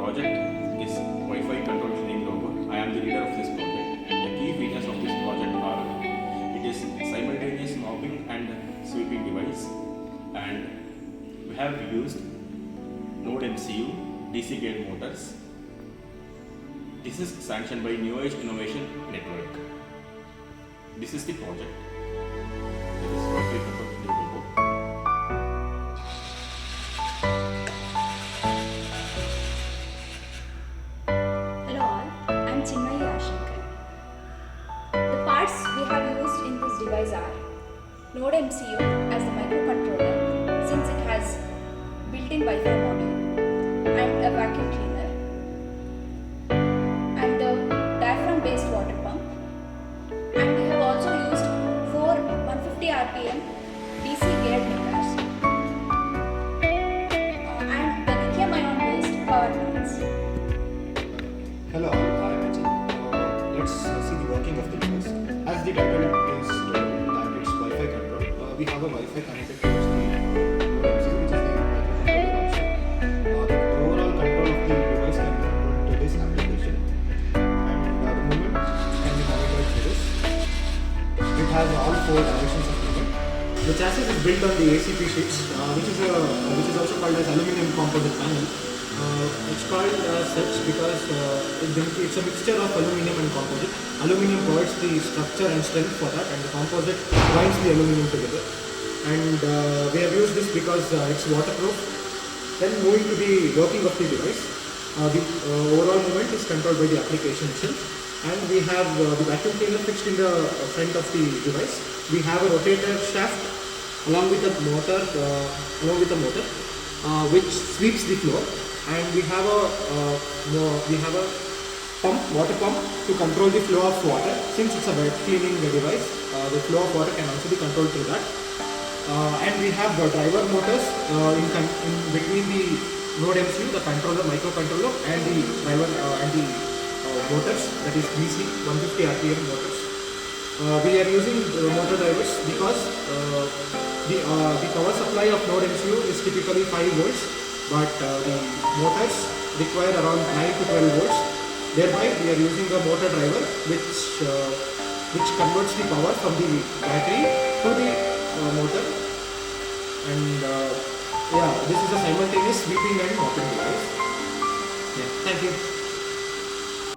project is Wi-Fi control cleaning robot. I am the leader of this project. The key features of this project are it is simultaneous mopping and sweeping device, and we have used Node MCU DC gate motors. This is sanctioned by New Age Innovation Network. This is the project. This is Wi-Fi control cleaning robot. Hello all, I'm Chinmay Ashankar. The parts we have used in this device are Node MCU as the microcontroller, since it has built-in Wi-Fi module, and a vacuum cleaner, and the diaphragm-based water pump, and we have also used 4 150 RPM DC geared motors, and the lithium-ion based power plants. Hello, I am Ajay. Let's see the working of the device. As the title is that it's Wi-Fi control, we have a Wi-Fi connected towards the Node MCU, which is the microcontroller also. The overall control of the device can be controlled to this application, and the movement can be monitored through this. It has all 4 directions of movement. The chassis is built on the ACP sheets, which is also called as aluminum composite panel. It's called such because it's a mixture of aluminum and composite. Aluminum provides the structure and strength for that, and the composite binds the aluminum together. And we have used this because it's waterproof. Then moving to the working of the device, the overall movement is controlled by the application itself. And we have the vacuum cleaner fixed in the front of the device. We have a rotator shaft along with a motor, which sweeps the floor. And we have a water pump to control the flow of water. Since it's a wet cleaning device, the flow of water can also be controlled through that. And we have the driver motors in between the Node MCU, the controller, microcontroller, and the driver and the motors, that is DC 150 RPM motors. We are using motor drivers because the power supply of Node MCU is typically 5 volts, but the motors require around 9 to 12 volts. Thereby, we are using a motor driver which converts the power from the battery to the motor. And this is a simultaneous sweeping and mopping device. Yeah, thank you.